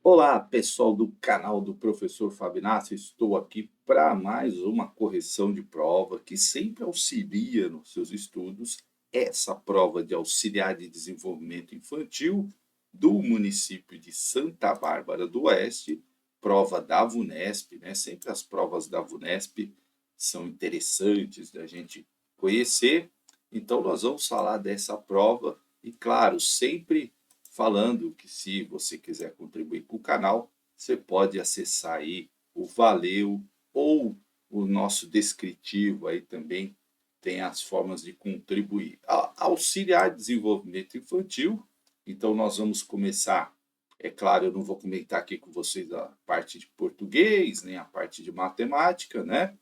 Olá, pessoal do canal do Professor Fabinácio. Estou aqui para mais uma correção de prova que sempre auxilia nos seus estudos. Essa prova de auxiliar de desenvolvimento infantil do município de Santa Bárbara do Oeste, prova da VUNESP, né? Sempre as provas da VUNESP são interessantes da gente conhecer. Então, nós vamos falar dessa prova e, claro, sempre falando que se você quiser contribuir com o canal, você pode acessar aí o Valeu ou o nosso descritivo aí também tem as formas de contribuir. Auxiliar desenvolvimento infantil, então nós vamos começar, é claro, eu não vou comentar aqui com vocês a parte de português, nem a parte de matemática, né?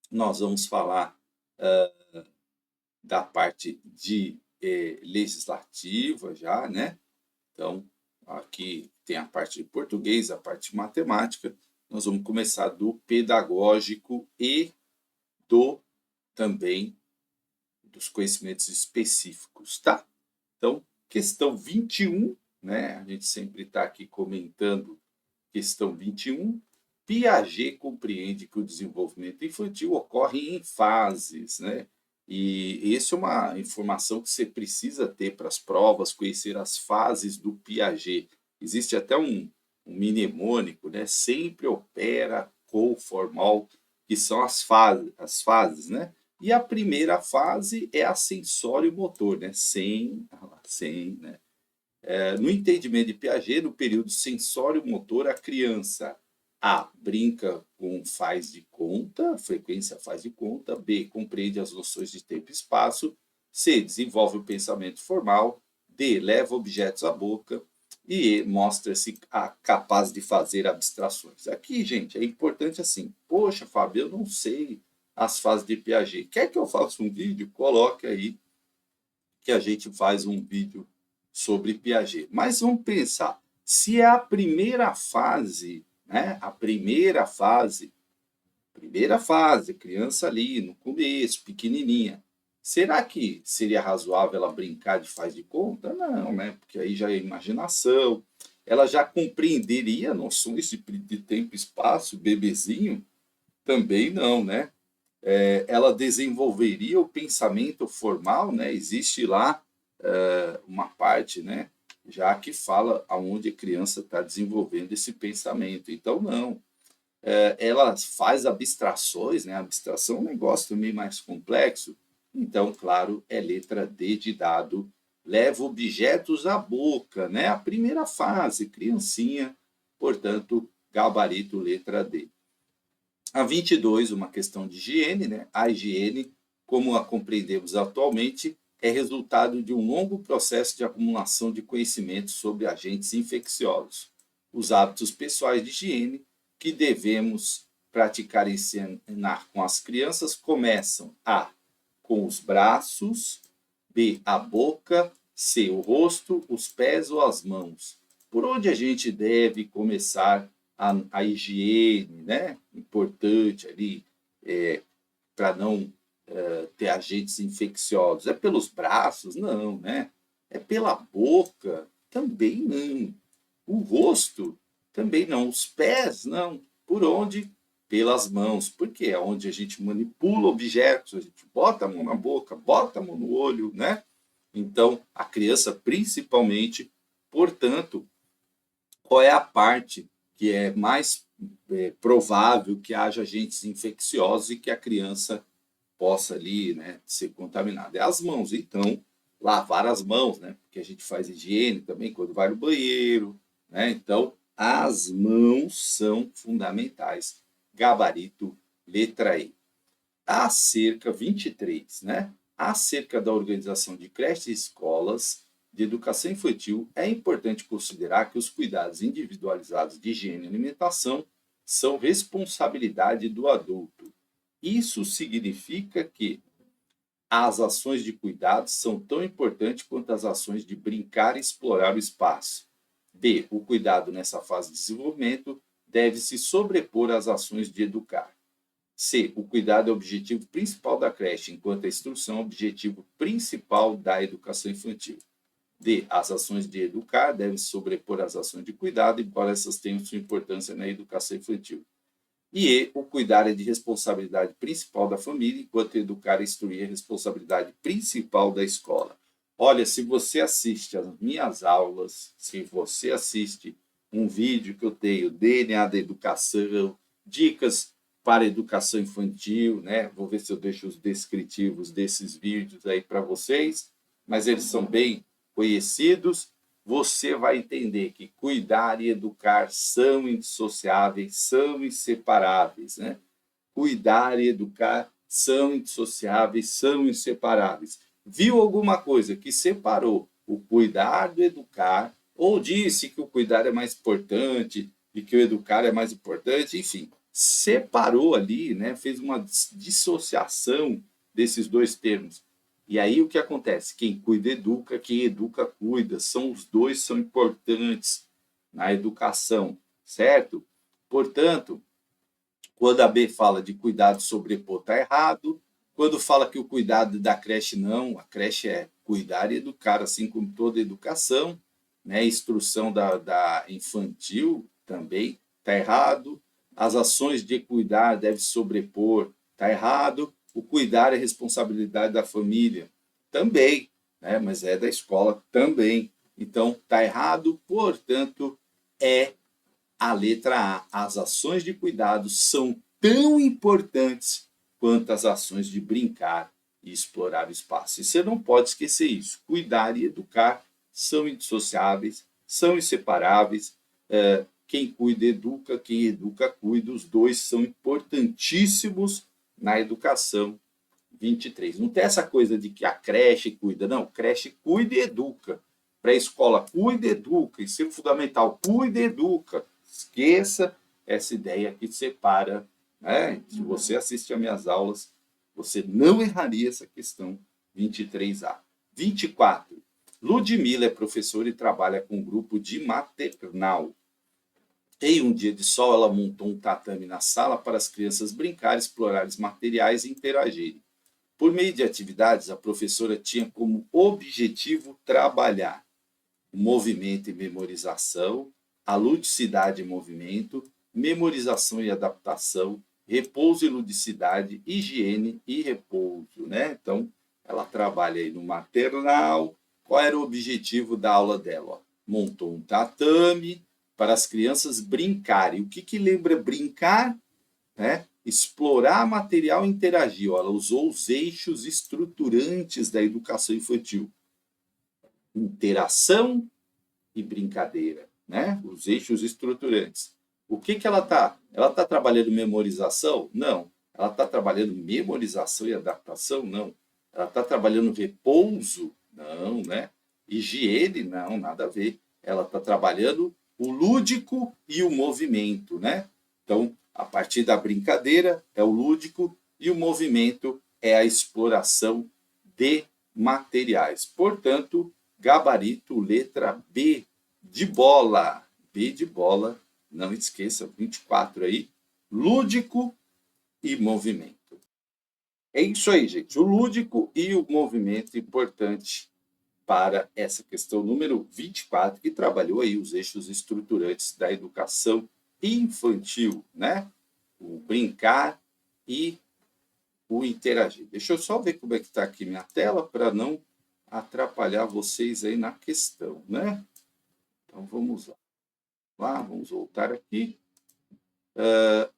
Nós vamos falar da parte de legislativa já, né? Então, aqui tem a parte de português, a parte de matemática. Nós vamos começar do pedagógico e do também dos conhecimentos específicos, tá? Então, questão 21, né? A gente sempre está aqui comentando questão 21. Piaget compreende que o desenvolvimento infantil ocorre em fases, né? E isso é uma informação que você precisa ter para as provas, conhecer as fases do Piaget. Existe até um mnemônico, né? Sempre opera com formal, que são as fases, né? E a primeira fase é a sensório-motor, né? Sem, né? No entendimento de Piaget, no período sensório-motor, a criança A. Brinca com faz de conta, frequência faz de conta. B. Compreende as noções de tempo e espaço. C. Desenvolve o pensamento formal. D. Leva objetos à boca. E E. Mostra-se capaz de fazer abstrações. Aqui, gente, é importante assim. Poxa, Fábio, eu não sei as fases de Piaget. Quer que eu faça um vídeo? Coloque aí que a gente faz um vídeo sobre Piaget. Mas vamos pensar, se é a primeira fase, né? A primeira fase, criança ali no começo, pequenininha. Será que seria razoável ela brincar de faz de conta? Não, né? Porque aí já é imaginação. Ela já compreenderia noções de tempo e espaço, bebezinho? Também não, né? Ela desenvolveria o pensamento formal, né? Existe lá uma parte, né? Já que fala aonde a criança está desenvolvendo esse pensamento. Então, não. Ela faz abstrações, né? A abstração é um negócio também mais complexo. Então, claro, é letra D de dado. Leva objetos à boca, né? A primeira fase, criancinha, portanto, gabarito letra D. A 22, uma questão de higiene, né? A higiene, como a compreendemos atualmente, é resultado de um longo processo de acumulação de conhecimentos sobre agentes infecciosos. Os hábitos pessoais de higiene que devemos praticar e ensinar com as crianças começam A, com os braços, B, a boca, C, o rosto, os pés ou as mãos. Por onde a gente deve começar a higiene, né? Importante ali, para não ter agentes infecciosos. É pelos braços? Não, né? É pela boca? Também não. O rosto? Também não. Os pés? Não. Por onde? Pelas mãos, porque é onde a gente manipula objetos, a gente bota a mão na boca, bota a mão no olho, né? Então, a criança, principalmente, portanto, qual é a parte que é mais provável que haja agentes infecciosos e que a criança possa ali, né, ser contaminada? É as mãos. Então, lavar as mãos, né? Porque a gente faz higiene também quando vai no banheiro, né? Então, as mãos são fundamentais. Gabarito, letra E. Acerca 23, né? Acerca da organização de creches e escolas de educação infantil, é importante considerar que os cuidados individualizados de higiene e alimentação são responsabilidade do adulto. Isso significa que as ações de cuidado são tão importantes quanto as ações de brincar e explorar o espaço. B. O cuidado nessa fase de desenvolvimento deve se sobrepor às ações de educar. C. O cuidado é o objetivo principal da creche, enquanto a instrução é o objetivo principal da educação infantil. D. As ações de educar devem se sobrepor às ações de cuidado, embora essas tenham sua importância na educação infantil. E E. O cuidar é de responsabilidade principal da família, enquanto educar e instruir é responsabilidade principal da escola. Olha, se você assiste às minhas aulas, se você assiste um vídeo que eu tenho, DNA da educação, dicas para educação infantil, né? Vou ver se eu deixo os descritivos desses vídeos aí para vocês, mas eles são bem conhecidos. Você vai entender que cuidar e educar são indissociáveis, são inseparáveis, né? Cuidar e educar são indissociáveis, são inseparáveis. Viu alguma coisa que separou o cuidar do educar, ou disse que o cuidar é mais importante e que o educar é mais importante, enfim, separou ali, né? Fez uma dissociação desses dois termos. E aí o que acontece? Quem cuida educa, quem educa cuida. Os dois são importantes na educação, certo? Portanto, quando a B fala de cuidado sobrepor, está errado. Quando fala que o cuidado da creche não, a creche é cuidar e educar, assim como toda educação, né? Instrução da infantil também está errado. As ações de cuidar devem sobrepor, está errado. O cuidar é responsabilidade da família, também, né? Mas é da escola também. Então, está errado, portanto, é a letra A. As ações de cuidado são tão importantes quanto as ações de brincar e explorar o espaço. E você não pode esquecer isso. Cuidar e educar são indissociáveis, são inseparáveis. Quem cuida, educa. Quem educa, cuida. Os dois são importantíssimos na educação. 23. Não tem essa coisa de que a creche cuida. Não, creche cuida e educa. Pré-escola cuida e educa. Ensino fundamental cuida e educa. Esqueça essa ideia que separa, né? Se você assiste às minhas aulas, você não erraria essa questão 23A. 24. Ludmila é professora e trabalha com um grupo de maternal. Em um dia de sol, ela montou um tatame na sala para as crianças brincarem, explorarem os materiais e interagirem. Por meio de atividades, a professora tinha como objetivo trabalhar o movimento e memorização, a ludicidade e movimento, memorização e adaptação, repouso e ludicidade, higiene e repouso, né? Então, ela trabalha aí no maternal. Qual era o objetivo da aula dela? Ó, montou um tatame para as crianças brincarem. O que lembra brincar? Né? Explorar material e interagir. Ela usou os eixos estruturantes da educação infantil. Interação e brincadeira, né? Os eixos estruturantes. O que ela está? Ela está trabalhando memorização? Não. Ela está trabalhando memorização e adaptação? Não. Ela está trabalhando repouso? Não, né? Higiene? Não, nada a ver. Ela está trabalhando o lúdico e o movimento, né? Então, a partir da brincadeira é o lúdico e o movimento é a exploração de materiais. Portanto, gabarito, letra B de bola. B de bola, não esqueça, 24 aí. Lúdico e movimento. É isso aí, gente. O lúdico e o movimento importante para essa questão número 24, que trabalhou aí os eixos estruturantes da educação infantil, né? O brincar e o interagir. Deixa eu só ver como é que está aqui minha tela para não atrapalhar vocês aí na questão, né? Então, vamos lá. Vamos voltar aqui.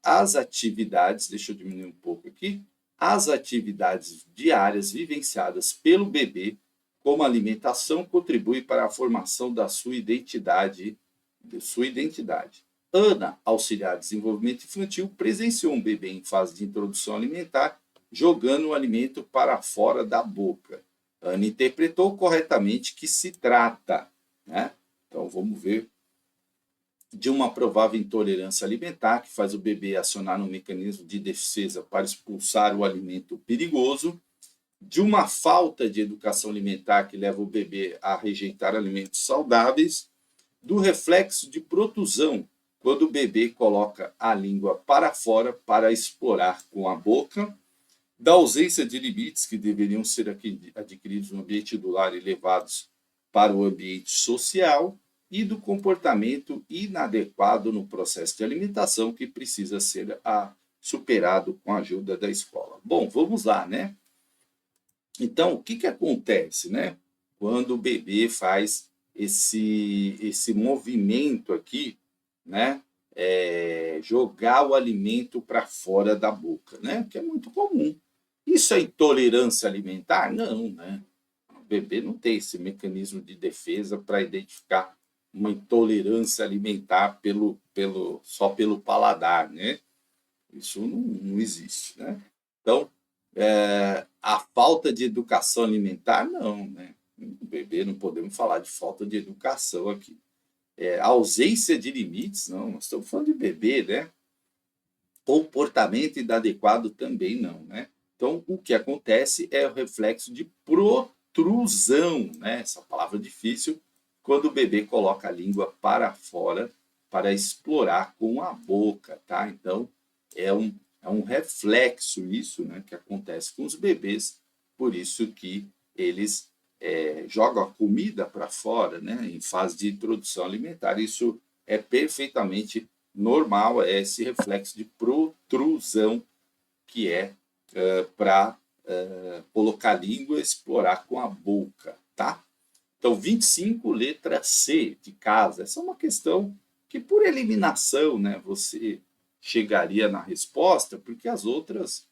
As atividades, deixa eu diminuir um pouco aqui. As atividades diárias vivenciadas pelo bebê, como alimentação, contribuem para a formação da sua identidade. Ana, auxiliar de desenvolvimento infantil, presenciou um bebê em fase de introdução alimentar, jogando o alimento para fora da boca. Ana interpretou corretamente que se trata, né? Então, vamos ver, de uma provável intolerância alimentar, que faz o bebê acionar um mecanismo de defesa para expulsar o alimento perigoso, de uma falta de educação alimentar, que leva o bebê a rejeitar alimentos saudáveis, do reflexo de protusão, quando o bebê coloca a língua para fora para explorar com a boca, da ausência de limites que deveriam ser adquiridos no ambiente do lar e levados para o ambiente social e do comportamento inadequado no processo de alimentação que precisa ser superado com a ajuda da escola. Bom, vamos lá, né? Então, o que acontece, né? Quando o bebê faz esse movimento aqui, né? Jogar o alimento para fora da boca, né? Que é muito comum. Isso é intolerância alimentar? Não, né? O bebê não tem esse mecanismo de defesa para identificar uma intolerância alimentar só pelo paladar, né? Isso não existe, né? Então, a falta de educação alimentar, não, né? O bebê, não podemos falar de falta de educação aqui. A ausência de limites, não, nós estamos falando de bebê, né? Comportamento inadequado também não, né? Então, o que acontece é o reflexo de protrusão, né? Essa palavra difícil, quando o bebê coloca a língua para fora para explorar com a boca, tá? Então, é um reflexo isso, né, que acontece com os bebês, por isso que eles jogam a comida para fora, né, em fase de introdução alimentar. Isso é perfeitamente normal, é esse reflexo de protrusão que para colocar a língua e explorar com a boca, tá? Então, 25, letra C, de casa. Essa é uma questão que, por eliminação, né, você chegaria na resposta, porque as outras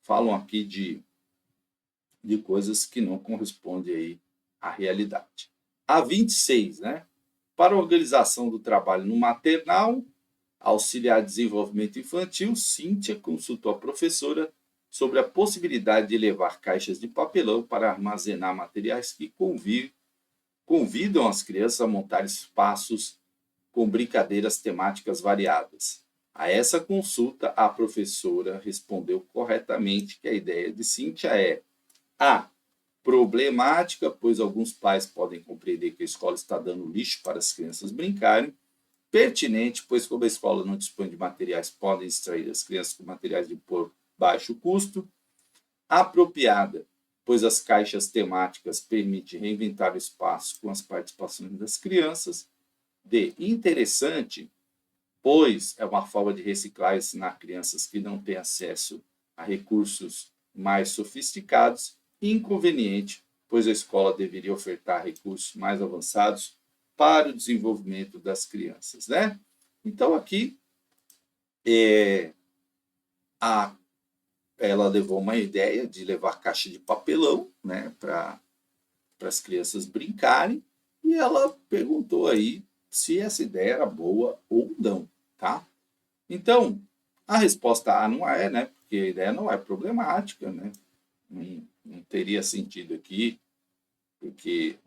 falam aqui de coisas que não correspondem aí à realidade. A 26, né? Para a organização do trabalho no maternal, auxiliar desenvolvimento infantil, Cíntia consultou a professora sobre a possibilidade de levar caixas de papelão para armazenar materiais que convidam as crianças a montar espaços com brincadeiras temáticas variadas. A essa consulta, a professora respondeu corretamente que a ideia de Cíntia é a problemática, pois alguns pais podem compreender que a escola está dando lixo para as crianças brincarem, pertinente, pois como a escola não dispõe de materiais, podem extrair as crianças com materiais de por baixo custo, apropriada, pois as caixas temáticas permitem reinventar o espaço com as participações das crianças, de interessante, pois é uma forma de reciclar e ensinar crianças que não têm acesso a recursos mais sofisticados, e inconveniente, pois a escola deveria ofertar recursos mais avançados para o desenvolvimento das crianças, né? Então, aqui, ela levou uma ideia de levar caixa de papelão, né, para as crianças brincarem, e ela perguntou aí se essa ideia era boa ou não, tá? Então, a resposta A não é, né? Porque a ideia não é problemática, né? Não teria sentido aqui, porque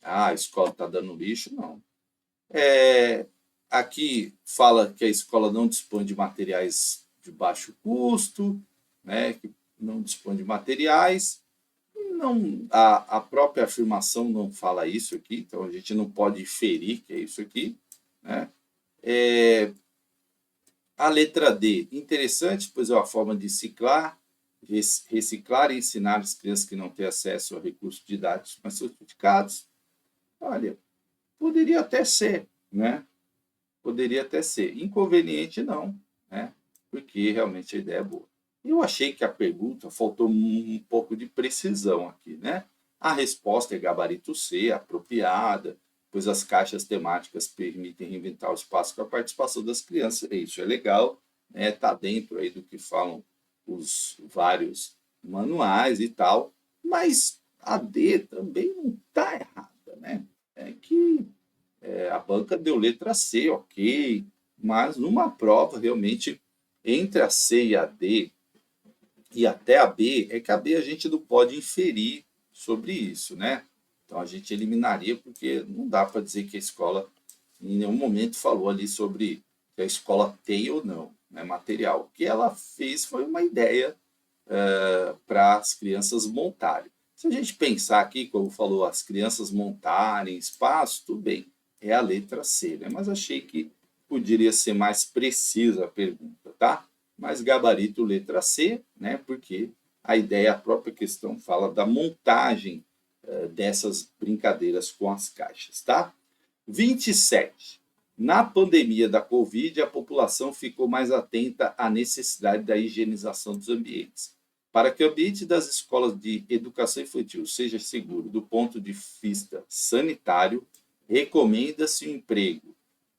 a escola está dando lixo, não. Aqui fala que a escola não dispõe de materiais de baixo custo, né? Que não dispõe de materiais. Não, a própria afirmação não fala isso aqui, então a gente não pode inferir que é isso aqui, né? A letra D, interessante, pois é uma forma de reciclar e ensinar as crianças que não têm acesso a recursos didáticos mais sofisticados. Olha, poderia até ser, né? Poderia até ser. Inconveniente não, né? Porque realmente a ideia é boa. Eu achei que a pergunta faltou um pouco de precisão aqui, né? A resposta é gabarito C, apropriada, pois as caixas temáticas permitem reinventar o espaço com a participação das crianças. Isso é legal, né? Tá dentro aí do que falam os vários manuais e tal, mas a D também não está errada, né? É que a banca deu letra C, ok, mas numa prova realmente entre a C e a D e até a B, é que a B a gente não pode inferir sobre isso, né? Então a gente eliminaria porque não dá para dizer que a escola em nenhum momento falou ali sobre que a escola tem ou não, né, material. O que ela fez foi uma ideia para as crianças montarem. Se a gente pensar aqui, como falou, as crianças montarem espaço, tudo bem, é a letra C, né? Mas achei que poderia ser mais precisa a pergunta, tá? Mas gabarito letra C, né? Porque a ideia, a própria questão fala da montagem dessas brincadeiras com as caixas, tá? 27. Na pandemia da Covid, a população ficou mais atenta à necessidade da higienização dos ambientes. Para que o ambiente das escolas de educação infantil seja seguro do ponto de vista sanitário, recomenda-se o emprego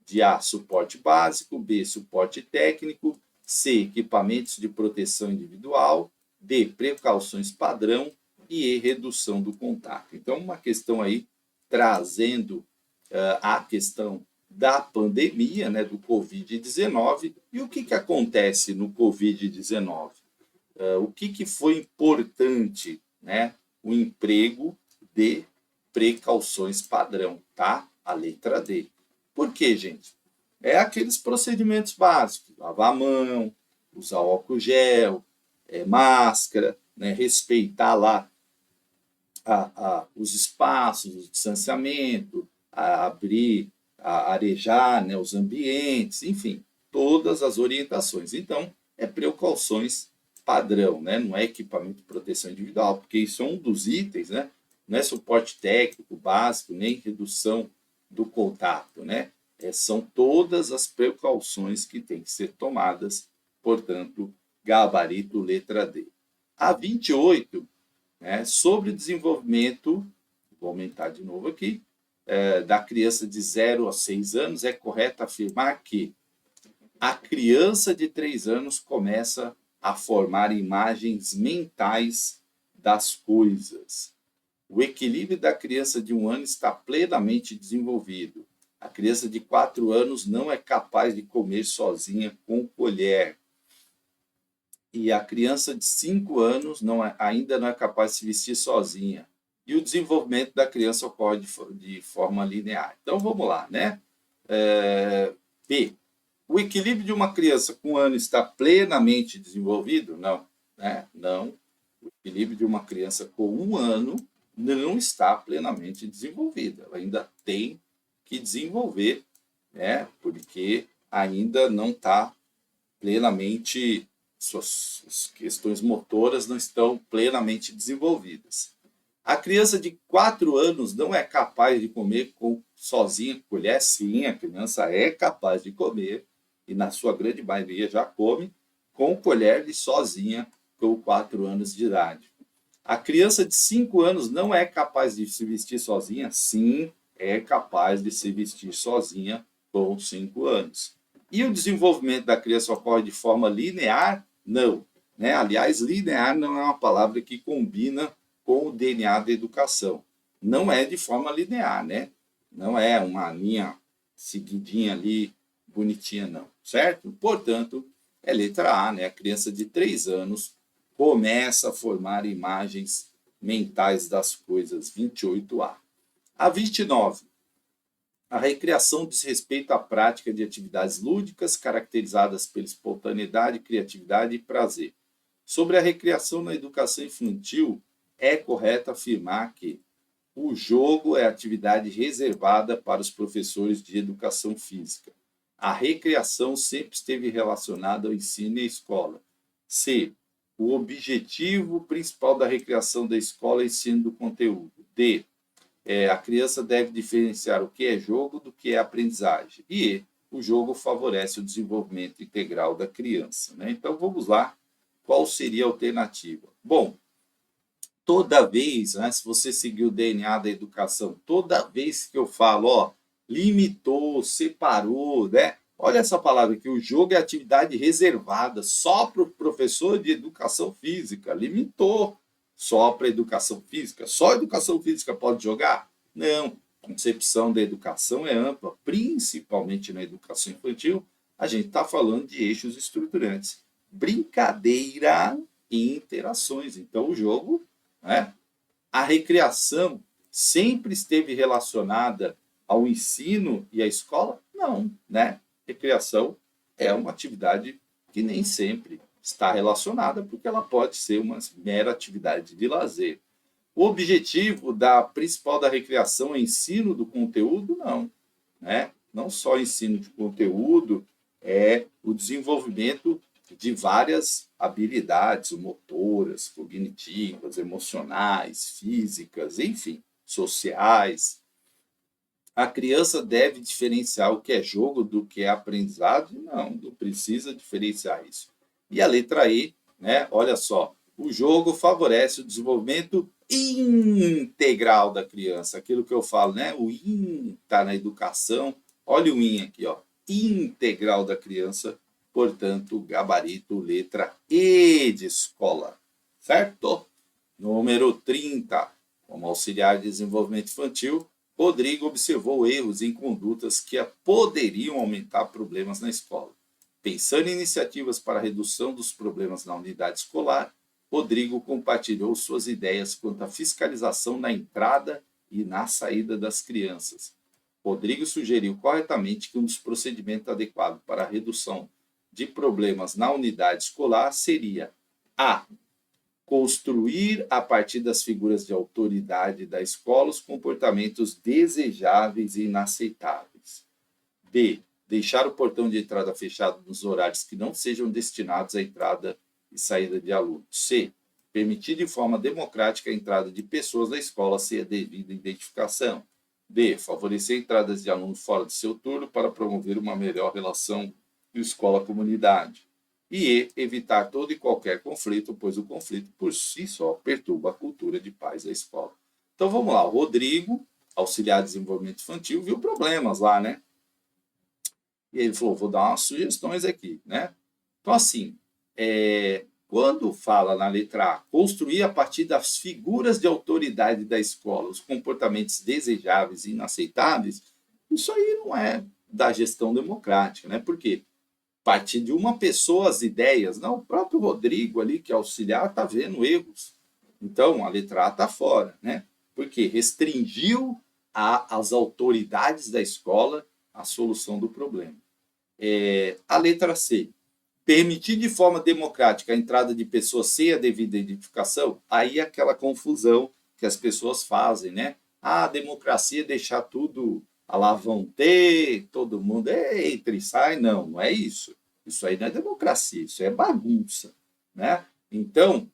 de A, suporte básico, B, suporte técnico, C, equipamentos de proteção individual, D, precauções padrão e E, redução do contato. Então, uma questão aí trazendo a questão da pandemia, né, do Covid-19. E o que acontece no Covid-19? O que foi importante, né? O emprego de precauções padrão, tá? A letra D. Por quê, gente? É aqueles procedimentos básicos: lavar a mão, usar álcool gel, máscara, né? Respeitar lá os espaços, o distanciamento, arejar, né? Os ambientes, enfim, todas as orientações. Então, precauções padrão, né? Não é equipamento de proteção individual, porque isso é um dos itens, né? Não é suporte técnico básico, nem redução do contato, né? São todas as precauções que têm que ser tomadas, portanto, gabarito letra D. A 28, né, sobre o desenvolvimento, vou aumentar de novo aqui, da criança de 0 a 6 anos, é correto afirmar que a criança de 3 anos começa a formar imagens mentais das coisas. O equilíbrio da criança de 1 ano está plenamente desenvolvido. A criança de 4 anos não é capaz de comer sozinha com colher. E a criança de 5 anos ainda não é capaz de se vestir sozinha. E o desenvolvimento da criança ocorre de forma linear. Então, vamos lá, né? B. O equilíbrio de uma criança com 1 ano está plenamente desenvolvido? Não, né? Não. O equilíbrio de uma criança com 1 ano não está plenamente desenvolvido. Ela ainda tem que desenvolver, né? Porque ainda não está plenamente, suas questões motoras não estão plenamente desenvolvidas. A criança de 4 anos não é capaz de comer sozinha com colher? Sim, a criança é capaz de comer, e na sua grande maioria já come com colher e sozinha com 4 anos de idade. A criança de 5 anos não é capaz de se vestir sozinha? Sim, é capaz de se vestir sozinha com 5 anos. E o desenvolvimento da criança ocorre de forma linear? Não, né? Aliás, linear não é uma palavra que combina com o DNA da educação. Não é de forma linear, né? Não é uma linha seguidinha ali, bonitinha, não, certo? Portanto, é letra A, né? A criança de 3 anos começa a formar imagens mentais das coisas, 28A. A 29. A recreação diz respeito à prática de atividades lúdicas caracterizadas pela espontaneidade, criatividade e prazer. Sobre a recreação na educação infantil, é correto afirmar que o jogo é atividade reservada para os professores de educação física. A recreação sempre esteve relacionada ao ensino e à escola. C. O objetivo principal da recreação da escola é o ensino do conteúdo. D. A criança deve diferenciar o que é jogo do que é aprendizagem. E E. O jogo favorece o desenvolvimento integral da criança, né? Então, vamos lá. Qual seria a alternativa? Bom, toda vez, né, se você seguir o DNA da educação, toda vez que eu falo, limitou, separou, né? Olha essa palavra aqui, o jogo é atividade reservada só para o professor de educação física. Limitou só para a educação física. Só a educação física pode jogar? Não. A concepção da educação é ampla, principalmente na educação infantil. A gente está falando de eixos estruturantes. Brincadeira e interações. Então, o jogo, né? A recreação sempre esteve relacionada ao ensino e à escola? Não, né? Recreação é uma atividade que nem sempre está relacionada, porque ela pode ser uma mera atividade de lazer. O objetivo principal da recreação é ensino do conteúdo? Não, né? Não só ensino de conteúdo, é o desenvolvimento de várias habilidades motoras, cognitivas, emocionais, físicas, enfim, sociais. A criança deve diferenciar o que é jogo do que é aprendizado? Não precisa diferenciar isso. E a letra E, né? Olha só, o jogo favorece o desenvolvimento integral da criança. Aquilo que eu falo, né? O IN está na educação. Olha o IN aqui, ó. Integral da criança, portanto, gabarito, letra E de escola. Certo? Número 30. Como auxiliar de desenvolvimento infantil, Rodrigo observou erros em condutas que poderiam aumentar problemas na escola. Pensando em iniciativas para a redução dos problemas na unidade escolar, Rodrigo compartilhou suas ideias quanto à fiscalização na entrada e na saída das crianças. Rodrigo sugeriu corretamente que um dos procedimentos adequados para a redução de problemas na unidade escolar seria a. Construir, a partir das figuras de autoridade da escola, os comportamentos desejáveis e inaceitáveis. B. Deixar o portão de entrada fechado nos horários que não sejam destinados à entrada e saída de alunos. C. Permitir de forma democrática a entrada de pessoas na escola sem a devida identificação. D. Favorecer entradas de alunos fora do seu turno para promover uma melhor relação escola-comunidade. E evitar todo e qualquer conflito, pois o conflito por si só perturba a cultura de paz da escola. Então vamos lá, o Rodrigo, auxiliar de desenvolvimento infantil, viu problemas lá, né? E ele falou, vou dar umas sugestões aqui, né? Então assim, quando fala na letra A, construir a partir das figuras de autoridade da escola os comportamentos desejáveis e inaceitáveis, isso aí não é da gestão democrática, né? Por quê? Partir de uma pessoa as ideias. Não, o próprio Rodrigo ali, que é auxiliar, está vendo erros. Então, a letra A está fora, né? Porque restringiu às autoridades da escola a solução do problema. A letra C. Permitir de forma democrática a entrada de pessoas sem a devida identificação, aí é aquela confusão que as pessoas fazem, né? A democracia é deixar tudo a lá vão ter, todo mundo entra e sai. Não é isso. Isso aí não é democracia, isso é bagunça, né? Então,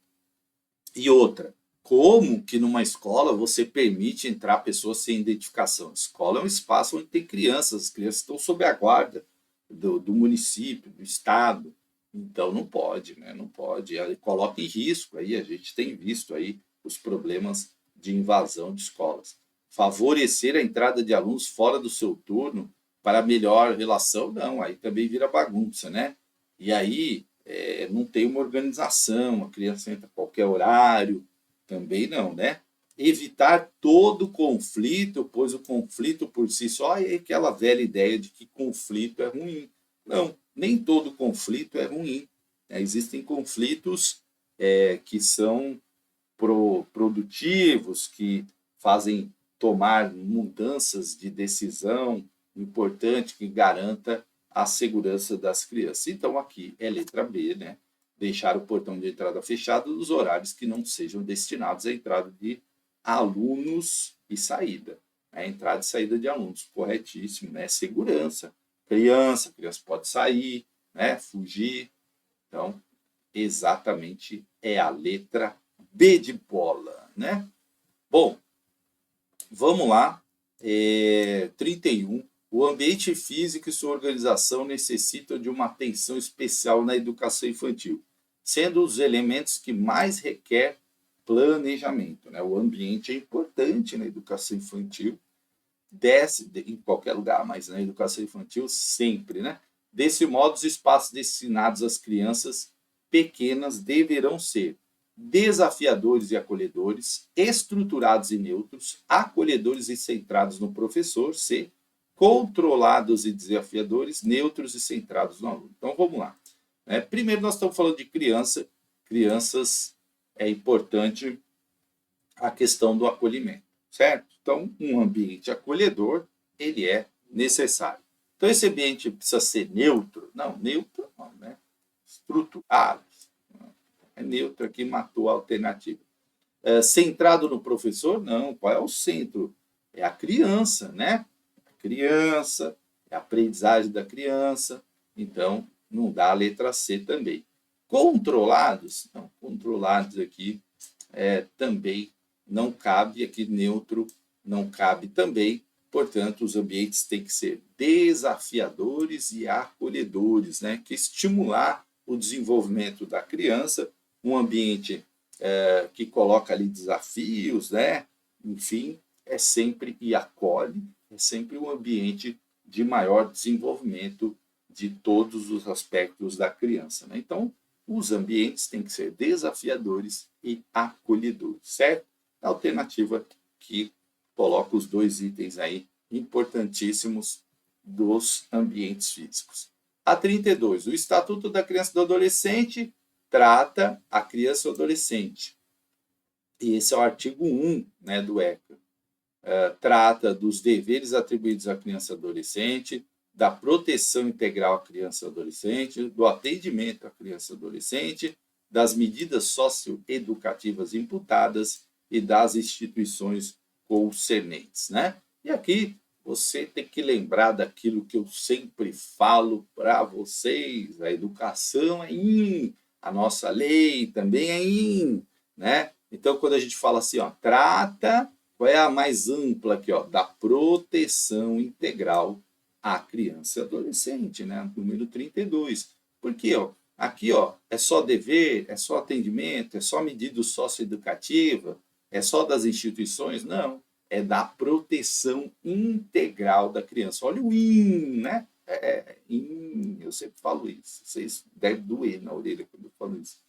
e outra, como que numa escola você permite entrar pessoas sem identificação? Escola é um espaço onde tem crianças, as crianças estão sob a guarda do município, do estado, então não pode, né? Não pode, ela coloca em risco, aí a gente tem visto aí os problemas de invasão de escolas. Favorecer a entrada de alunos fora do seu turno para melhor relação, não, aí também vira bagunça, né? E aí não tem uma organização, a criança entra a qualquer horário, também não, né? Evitar todo conflito, pois o conflito por si só é aquela velha ideia de que conflito é ruim. Não, nem todo conflito é ruim. Existem conflitos que são produtivos, que fazem tomar mudanças de decisão importante que garanta a segurança das crianças. Então, aqui é letra B, né? Deixar o portão de entrada fechado nos horários que não sejam destinados à entrada de alunos e saída. Entrada e saída de alunos, corretíssimo, né? Segurança. Criança pode sair, né? Fugir. Então, exatamente é a letra B de bola, né? Bom, vamos lá. 31. O ambiente físico e sua organização necessitam de uma atenção especial na educação infantil, sendo os elementos que mais requer planejamento, né? O ambiente é importante na educação infantil, em qualquer lugar, mas na educação infantil sempre, né? Desse modo, os espaços destinados às crianças pequenas deverão ser desafiadores e acolhedores, estruturados e neutros, acolhedores e centrados no professor, C, controlados e desafiadores, neutros e centrados no aluno. Então, vamos lá. Primeiro, nós estamos falando de criança. Crianças, é importante a questão do acolhimento, certo? Então, um ambiente acolhedor, ele é necessário. Então, esse ambiente precisa ser neutro? Não, neutro não, né? Estruturado. É neutro aqui, matou a alternativa. Centrado no professor? Não. Qual é o centro? É a criança, né? Criança, é a aprendizagem da criança, então não dá a letra C também. Controlados? Não, controlados aqui também não cabe, aqui neutro não cabe também. Portanto, os ambientes têm que ser desafiadores e acolhedores, né? Que estimular o desenvolvimento da criança, um ambiente que coloca ali desafios, né? Enfim, é sempre e acolhe, é sempre um ambiente de maior desenvolvimento de todos os aspectos da criança, né? Então, os ambientes têm que ser desafiadores e acolhedores, certo? A alternativa que coloca os dois itens aí importantíssimos dos ambientes físicos. A 32, o Estatuto da Criança e do Adolescente trata a criança e o adolescente. E esse é o artigo 1, né, do ECA. Trata dos deveres atribuídos à criança e adolescente, da proteção integral à criança e adolescente, do atendimento à criança e adolescente, das medidas socioeducativas imputadas e das instituições concernentes, né? E aqui você tem que lembrar daquilo que eu sempre falo para vocês: a educação é in, a nossa lei também é in, né? Então, quando a gente fala assim, ó, trata, qual é a mais ampla aqui, ó, da proteção integral à criança e adolescente, né? Número 32. Porque, ó, aqui, ó, é só dever, é só atendimento, é só medida socioeducativa, é só das instituições? Não, é da proteção integral da criança. Olha o IN, né? Eu sempre falo isso. Vocês devem doer na orelha quando eu falo isso.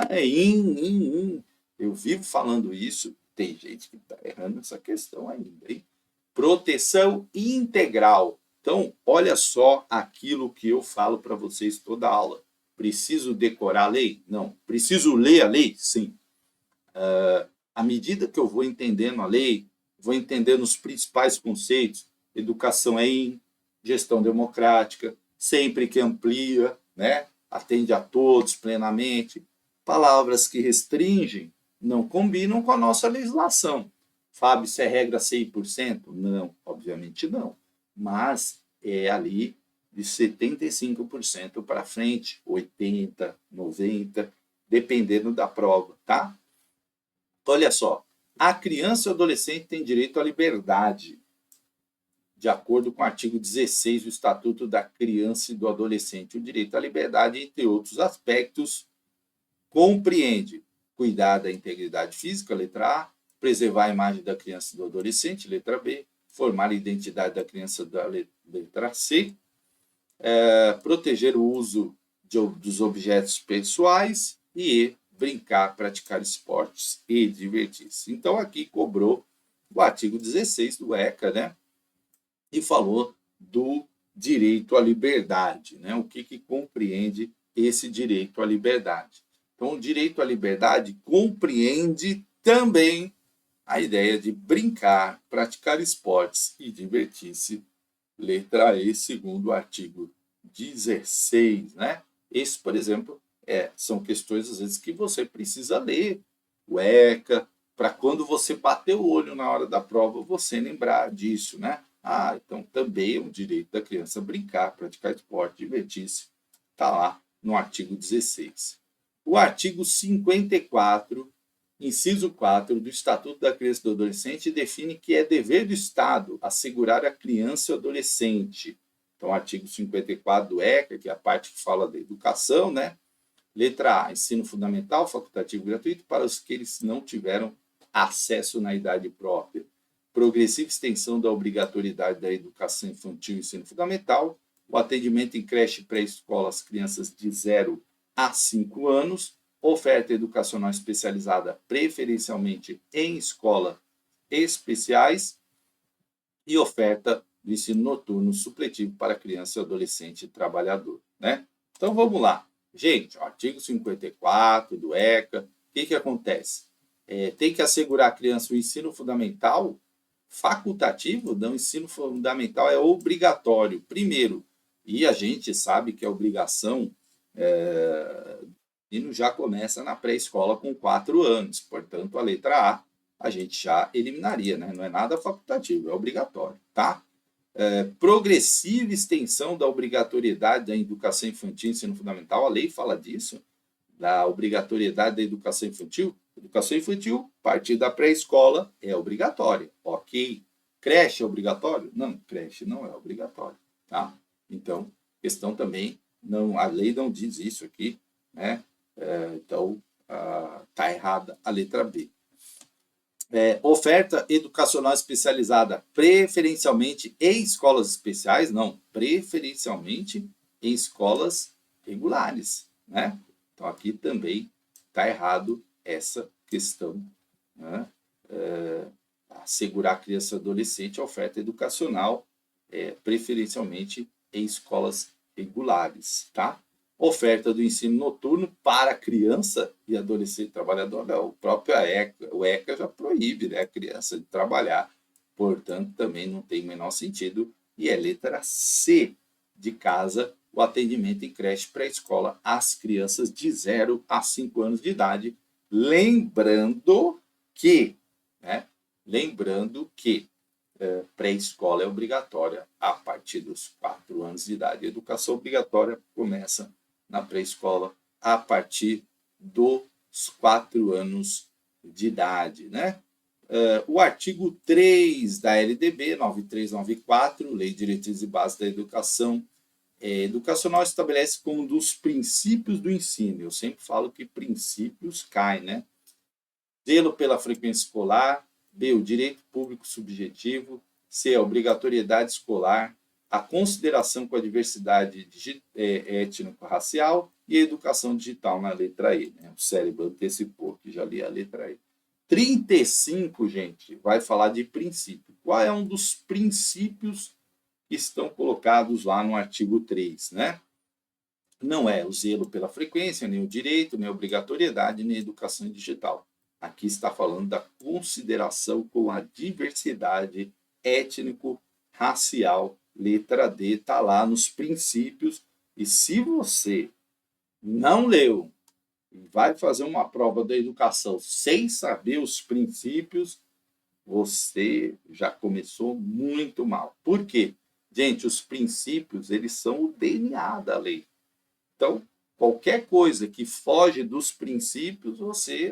É IN. Eu vivo falando isso. Tem gente que está errando essa questão ainda, hein? Proteção integral. Então, olha só aquilo que eu falo para vocês toda aula. Preciso decorar a lei? Não. Preciso ler a lei? Sim. À medida que eu vou entendendo a lei, vou entendendo os principais conceitos, educação é in, gestão democrática, sempre que amplia, né? Atende a todos plenamente. Palavras que restringem não combinam com a nossa legislação. Fábio, isso é regra 100%? Não, obviamente não. Mas é ali de 75% para frente, 80%, 90%, dependendo da prova, tá? Olha só, a criança e o adolescente têm direito à liberdade, de acordo com o artigo 16 do Estatuto da Criança e do Adolescente. O direito à liberdade, entre outros aspectos, compreende cuidar da integridade física, letra A, preservar a imagem da criança e do adolescente, letra B, formar a identidade da criança, da letra C, proteger o uso dos objetos pessoais e brincar, praticar esportes e divertir-se. Então, aqui cobrou o artigo 16 do ECA, né? E falou do direito à liberdade, né? O que compreende esse direito à liberdade. Então, o direito à liberdade compreende também a ideia de brincar, praticar esportes e divertir-se, letra E, segundo o artigo 16, né? Esse, por exemplo, são questões, às vezes, que você precisa ler o ECA, para quando você bater o olho na hora da prova, você lembrar disso, né? Então também é um direito da criança brincar, praticar esporte, divertir-se. Está lá no artigo 16. O artigo 54, inciso 4 do Estatuto da Criança e do Adolescente define que é dever do Estado assegurar a criança e o adolescente. Então, o artigo 54 do ECA, que é a parte que fala da educação, né? Letra A, ensino fundamental, facultativo gratuito para os que eles não tiveram acesso na idade própria. Progressiva extensão da obrigatoriedade da educação infantil e ensino fundamental, o atendimento em creche pré-escola às crianças de 0 a 5 anos, oferta educacional especializada preferencialmente em escolas especiais e oferta do ensino noturno supletivo para criança e adolescente trabalhador, né? Então vamos lá. Gente, o artigo 54 do ECA, o que acontece? Tem que assegurar a criança o ensino fundamental facultativo? Não, o ensino fundamental é obrigatório, primeiro. E a gente sabe que a obrigação já começa na pré-escola com 4 anos. Portanto, a letra A gente já eliminaria, né? Não é nada facultativo, é obrigatório, tá? Progressiva extensão da obrigatoriedade da educação infantil e ensino fundamental, a lei fala disso. da obrigatoriedade da educação infantil? Educação infantil, a partir da pré-escola, é obrigatória. Ok. Creche é obrigatório? Não, creche não é obrigatório. Tá? Então, questão também, não, a lei não diz isso aqui, né? Então, está errada a letra B. Oferta educacional especializada, preferencialmente em escolas especiais? Não, preferencialmente em escolas regulares, né? Então, aqui também está errado essa questão, né? Assegurar a criança e adolescente a oferta educacional, preferencialmente em escolas regulares, tá? Oferta do ensino noturno para criança e adolescente trabalhador, não. O próprio ECA já proíbe, né, a criança de trabalhar, portanto, também não tem o menor sentido. E é letra C de casa, o atendimento em creche pré-escola às crianças de 0 a 5 anos de idade, lembrando que pré-escola é obrigatória a partir dos 4 anos de idade. A educação obrigatória começa na pré-escola a partir dos 4 anos de idade, né? O artigo 3 da LDB 9394, Lei de Diretrizes e Bases da Educação Educacional, estabelece como um dos princípios do ensino. Eu sempre falo que princípios caem, né? Zelo pela frequência escolar. B, o direito público subjetivo. C, a obrigatoriedade escolar, a consideração com a diversidade étnico-racial e a educação digital na letra E. Né? O cérebro antecipou, que já li a letra E. 35, gente, vai falar de princípio. Qual é um dos princípios que estão colocados lá no artigo 3, né? Não é o zelo pela frequência, nem o direito, nem a obrigatoriedade, nem a educação digital. Aqui está falando da consideração com a diversidade étnico-racial. Letra D está lá nos princípios. E se você não leu e vai fazer uma prova da educação sem saber os princípios, você já começou muito mal. Por quê? Gente, os princípios, eles são o DNA da lei. Então, qualquer coisa que foge dos princípios,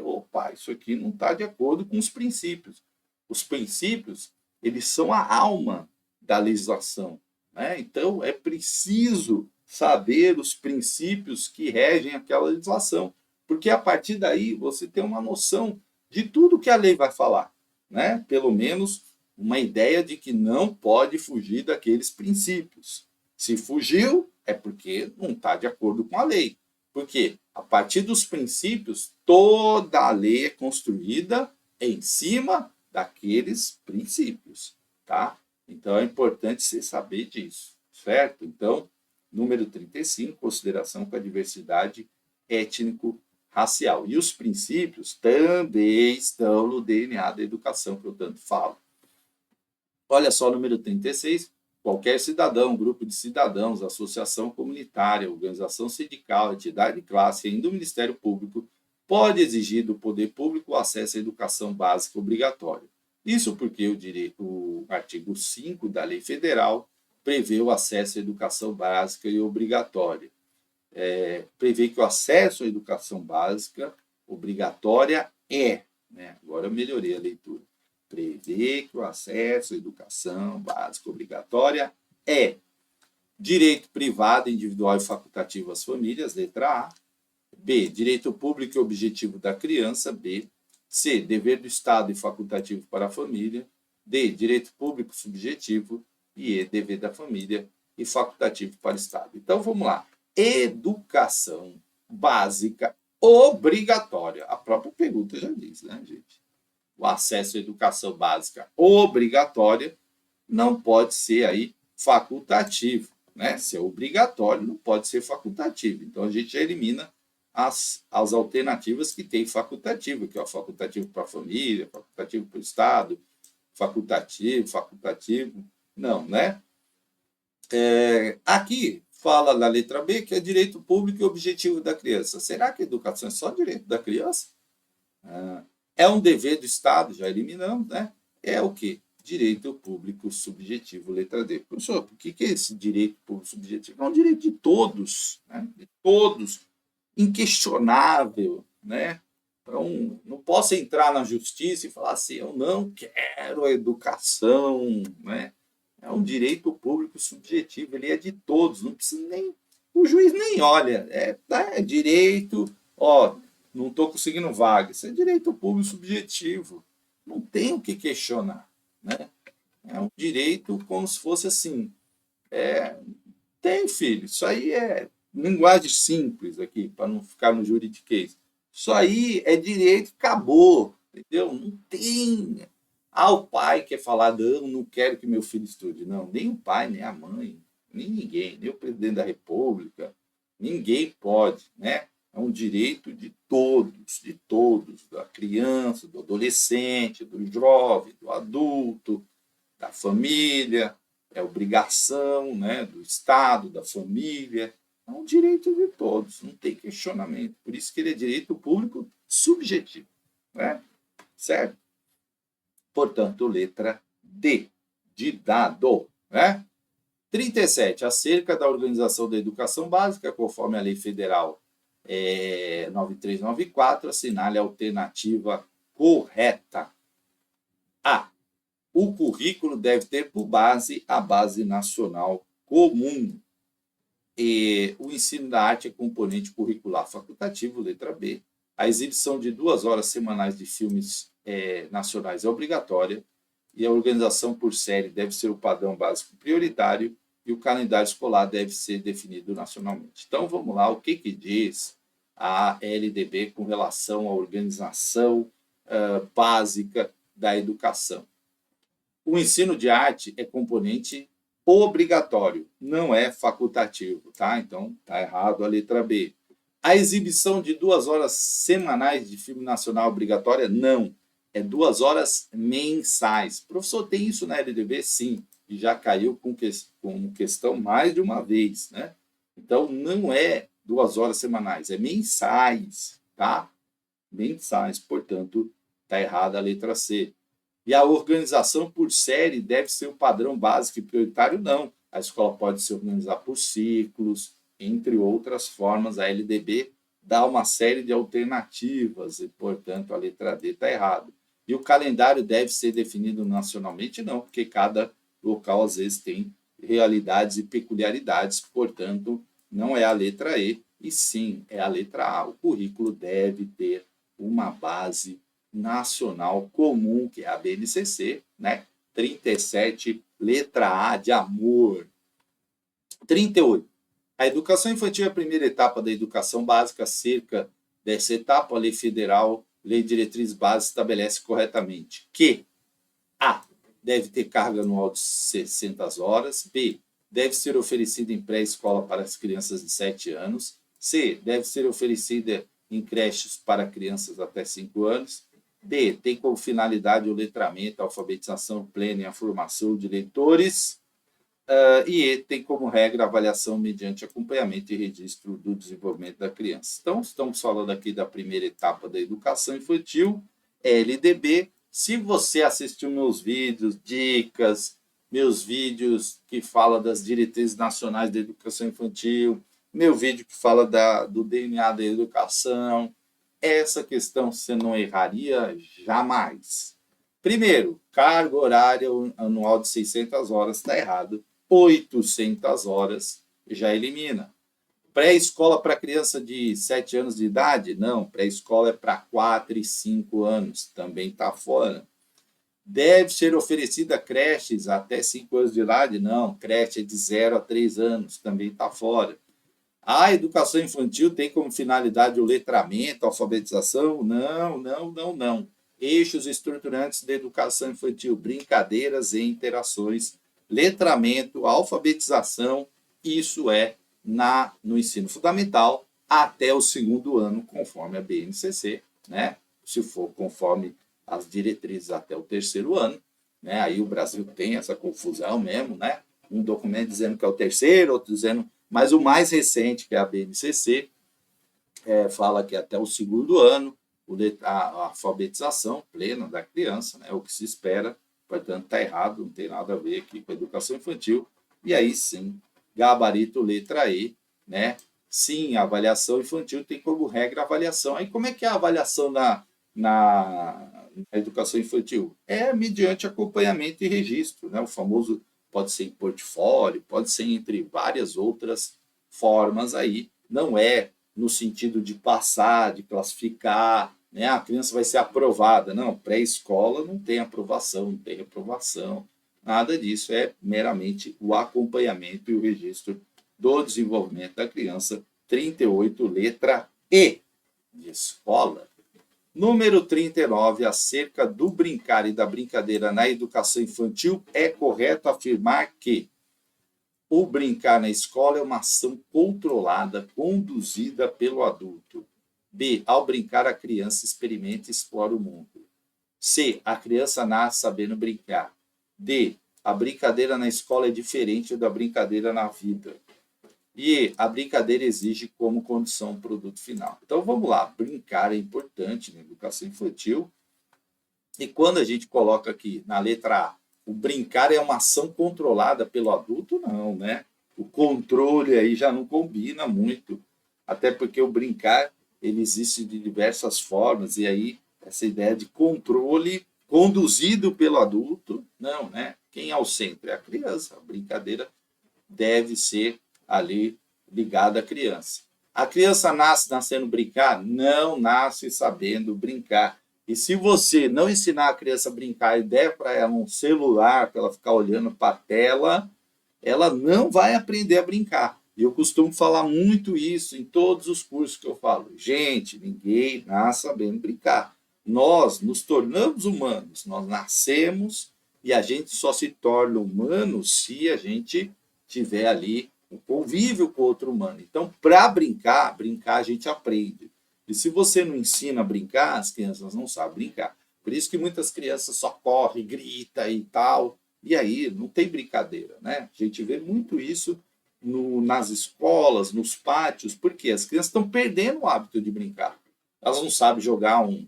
opa, isso aqui não está de acordo com os princípios. Os princípios, eles são a alma da legislação, né? Então, é preciso saber os princípios que regem aquela legislação, porque a partir daí você tem uma noção de tudo que a lei vai falar, né? Pelo menos uma ideia de que não pode fugir daqueles princípios. Se fugiu, é porque não está de acordo com a lei. Porque a partir dos princípios, toda a lei é construída em cima daqueles princípios, tá? Então é importante você saber disso, certo? Então, número 35, consideração com a diversidade étnico-racial. E os princípios também estão no DNA da educação que eu tanto falo. Olha só, número 36, qualquer cidadão, grupo de cidadãos, associação comunitária, organização sindical, entidade de classe, ainda o Ministério Público, pode exigir do poder público o acesso à educação básica obrigatória. Isso porque o artigo 5 da Lei Federal prevê o acesso à educação básica e obrigatória. Prevê que o acesso à educação básica obrigatória agora eu melhorei a leitura, prevê que o acesso à educação básica obrigatória é direito privado, individual e facultativo às famílias, letra A. B, direito público e objetivo da criança, B. C, dever do Estado e facultativo para a família. D, direito público subjetivo. E E, dever da família e facultativo para o Estado. Então, vamos lá. Educação básica obrigatória. A própria pergunta já diz, né, gente? O acesso à educação básica obrigatória não pode ser aí facultativo, né? Se é obrigatório, não pode ser facultativo. Então, a gente já elimina as alternativas que tem facultativo, que é o facultativo para a família, facultativo para o Estado, facultativo, não, né? Aqui fala na letra B que é direito público e objetivo da criança. Será que a educação é só direito da criança? É um dever do Estado, já eliminamos, né? É o quê? Direito público subjetivo, letra D. Professor, por que é esse direito público subjetivo? É um direito de todos, né? De todos inquestionável, né? Então, não posso entrar na justiça e falar assim, eu não quero a educação, né? É um direito público subjetivo, ele é de todos, não precisa nem, o juiz nem olha, é direito, ó, não estou conseguindo vaga, isso é direito público subjetivo, não tem o que questionar, né? É um direito como se fosse assim, tem, filho, isso aí é linguagem simples aqui, para não ficar no juridiquês. Isso aí é direito, acabou, entendeu? Não tem. Ah, o pai quer falar, não quero que meu filho estude. Não, nem o pai, nem a mãe, nem ninguém, nem o presidente da República, ninguém pode, né? É um direito de todos, da criança, do adolescente, do jovem, do adulto, da família, é obrigação, né, do Estado, da família, é um direito de todos, não tem questionamento. Por isso que ele é direito público subjetivo, né? Certo? Portanto, letra D, de dado, né? 37, acerca da organização da educação básica, conforme a Lei Federal 9394, assinale a alternativa correta. A. O currículo deve ter por base a base nacional comum. E o ensino da arte é componente curricular facultativo, letra B. A exibição de 2 horas semanais de filmes nacionais é obrigatória e a organização por série deve ser o padrão básico prioritário e o calendário escolar deve ser definido nacionalmente. Então, vamos lá, o que diz a LDB com relação à organização básica da educação? O ensino de arte é componente obrigatório, não é facultativo, tá? Então, tá errado a letra B. A exibição de 2 horas semanais de filme nacional obrigatória? Não. É 2 horas mensais. Professor, tem isso na LDB? Sim. E já caiu com questão mais de uma vez, né? Então, não é 2 horas semanais, é mensais, tá? Mensais. Portanto, tá errada a letra C. E a organização por série deve ser o padrão básico e prioritário? Não. A escola pode se organizar por ciclos, entre outras formas. A LDB dá uma série de alternativas e, portanto, a letra D está errada. E o calendário deve ser definido nacionalmente? Não, porque cada local, às vezes, tem realidades e peculiaridades. Portanto, não é a letra E sim, é a letra A. O currículo deve ter uma base nacional comum, que é a BNCC, né? 37, letra A de amor. 38. A educação infantil é a primeira etapa da educação básica. Cerca dessa etapa, a Lei Federal, Lei de Diretriz Básicas, estabelece corretamente que A. Deve ter carga anual de 600 horas. B. Deve ser oferecida em pré-escola para as crianças de 7 anos. C. Deve ser oferecida em creches para crianças até 5 anos. D. Tem como finalidade o letramento, a alfabetização plena e a formação de leitores. E E. Tem como regra a avaliação mediante acompanhamento e registro do desenvolvimento da criança. Então, estamos falando aqui da primeira etapa da educação infantil, LDB. Se você assistiu meus vídeos, dicas, meus vídeos que falam das diretrizes nacionais da educação infantil, meu vídeo que fala do DNA da educação, essa questão você não erraria jamais. Primeiro, carga horária anual de 600 horas está errado. 800 horas já elimina. Pré-escola para criança de 7 anos de idade? Não, pré-escola é para 4 e 5 anos, também está fora. Deve ser oferecida creches até 5 anos de idade? Não, creche é de 0 a 3 anos, também está fora. A educação infantil tem como finalidade o letramento, a alfabetização? Não, não, não, não. Eixos estruturantes da educação infantil, brincadeiras e interações, letramento, alfabetização, isso é no ensino fundamental até o 2º ano, conforme a BNCC, né? Se for conforme as diretrizes até o 3º ano, né? Aí o Brasil tem essa confusão mesmo, né? Um documento dizendo que é o 3º, outro dizendo... Mas o mais recente, que é a BNCC, fala que até o 2º ano, a alfabetização plena da criança, né, o que se espera, portanto, está errado, não tem nada a ver aqui com a educação infantil. E aí sim, gabarito letra E, né, Sim, a avaliação infantil tem como regra a avaliação. Aí como é que é a avaliação na educação infantil? É mediante acompanhamento e registro, né? O famoso pode ser em portfólio, pode ser entre várias outras formas aí. Não é no sentido de passar, de classificar, né? A criança vai ser aprovada. Não, pré-escola não tem aprovação, não tem reprovação, nada disso. É meramente o acompanhamento e o registro do desenvolvimento da criança. 38, letra E, de escola. Número 39, acerca do brincar e da brincadeira na educação infantil, é correto afirmar que o brincar na escola é uma ação controlada, conduzida pelo adulto. B, ao brincar, a criança experimenta e explora o mundo. C, a criança nasce sabendo brincar. D, a brincadeira na escola é diferente da brincadeira na vida. E a brincadeira exige como condição o produto final. Então vamos lá, brincar é importante na educação infantil. E quando a gente coloca aqui na letra A, o brincar é uma ação controlada pelo adulto, não, né? O controle aí já não combina muito, até porque o brincar ele existe de diversas formas, e aí essa ideia de controle conduzido pelo adulto, não, né? Quem é o centro? É a criança. A brincadeira deve ser ali ligada à criança. A criança nasce nascendo brincar? Não nasce sabendo brincar. E se você não ensinar a criança a brincar e der para ela um celular para ela ficar olhando para a tela, ela não vai aprender a brincar. E eu costumo falar muito isso em todos os cursos que eu falo. Gente, ninguém nasce sabendo brincar. Nós nos tornamos humanos, nós nascemos e a gente só se torna humano se a gente tiver ali um convívio com outro humano. Então, para brincar a gente aprende. E se você não ensina a brincar, as crianças não sabem brincar. Por isso que muitas crianças só correm, gritam e tal. E aí não tem brincadeira, né? A gente vê muito isso nas escolas, nos pátios, porque as crianças estão perdendo o hábito de brincar. Elas não sabem jogar um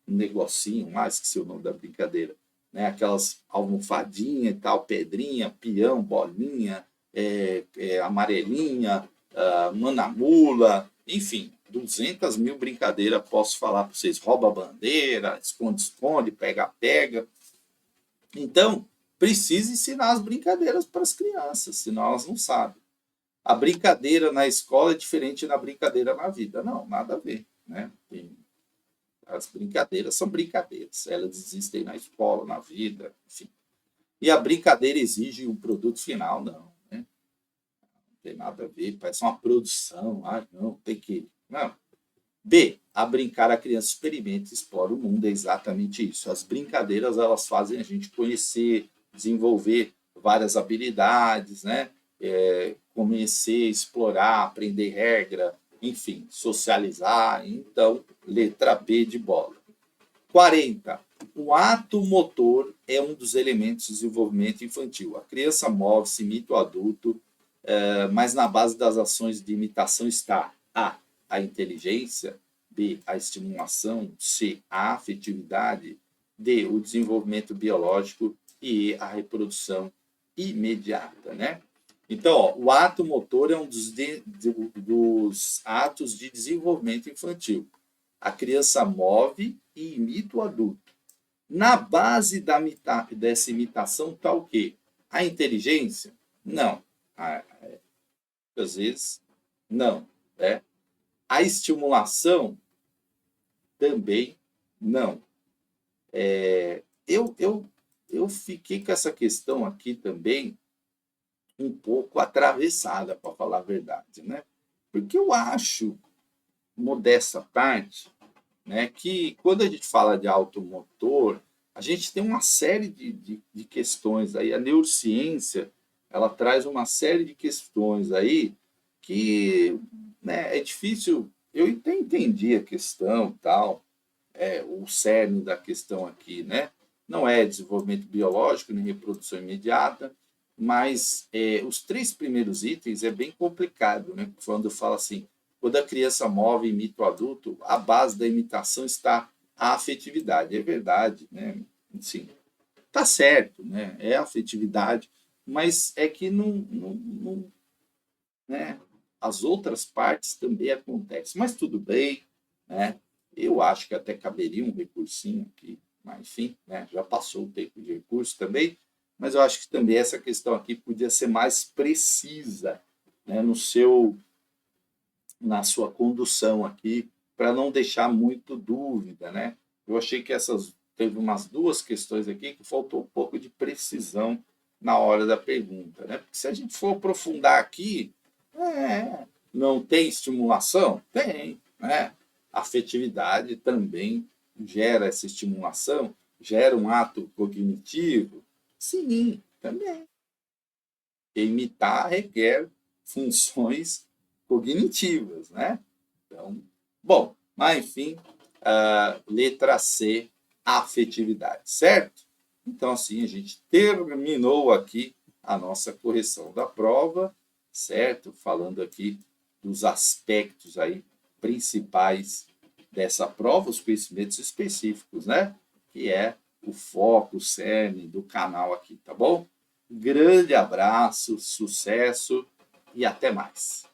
negocinho, esqueci o nome da brincadeira, né? Aquelas almofadinha e tal, pedrinha, peão, bolinha, amarelinha, manamula, enfim, 200 mil brincadeiras, posso falar para vocês, rouba-bandeira, esconde-esconde, pega-pega. Então, precisa ensinar as brincadeiras para as crianças, senão elas não sabem. A brincadeira na escola é diferente da brincadeira na vida. Não, nada a ver, né? As brincadeiras são brincadeiras, elas existem na escola, na vida, enfim. E a brincadeira exige um produto final, não, né? Não tem nada a ver, parece uma produção, não, tem que... Não. B, a brincar a criança experimenta e explora o mundo, é exatamente isso. As brincadeiras, elas fazem a gente conhecer, desenvolver várias habilidades, né? Conhecer, explorar, aprender regra, enfim, socializar. Então, letra B de bola. 40. O ato motor é um dos elementos do desenvolvimento infantil. A criança move-se, imita o adulto, mas na base das ações de imitação está a inteligência, B, a estimulação, C, a afetividade, D, o desenvolvimento biológico e E, a reprodução imediata, né? Então, o ato motor é um dos atos de desenvolvimento infantil. A criança move e imita o adulto. Na base dessa imitação está o quê? A inteligência? Não. Às vezes, não. Né? A estimulação? Também não. Eu fiquei com essa questão aqui também um pouco atravessada, para falar a verdade, né? Porque eu acho, modesta parte, né, que quando a gente fala de automotor, a gente tem uma série de questões aí. A neurociência, ela traz uma série de questões aí que, né, é difícil. Eu entendi a questão, tal, o cerne da questão aqui, né? Não é desenvolvimento biológico nem reprodução imediata, mas os 3 primeiros itens é bem complicado, né? Quando eu falo assim, quando a criança move e imita o adulto, a base da imitação está a afetividade. É verdade, né? Sim, tá certo, né? É a afetividade, mas é que não, né? as outras partes também acontecem. Mas tudo bem, né? Eu acho que até caberia um recursinho aqui, mas enfim, né? Já passou o tempo de recurso também, mas eu acho que também essa questão aqui podia ser mais precisa, né? Na sua condução aqui, para não deixar muito dúvida, né? Eu achei que teve umas duas questões aqui que faltou um pouco de precisão na hora da pergunta, né? Porque se a gente for aprofundar aqui, não tem estimulação? Tem, né? A afetividade também gera essa estimulação, gera um ato cognitivo? Sim, também. Imitar requer funções cognitivas, né? Então, bom, mas enfim, letra C, afetividade, certo? Então, assim, a gente terminou aqui a nossa correção da prova, certo? Falando aqui dos aspectos aí principais dessa prova, os conhecimentos específicos, né? Que é o foco, o cerne do canal aqui, tá bom? Grande abraço, sucesso e até mais.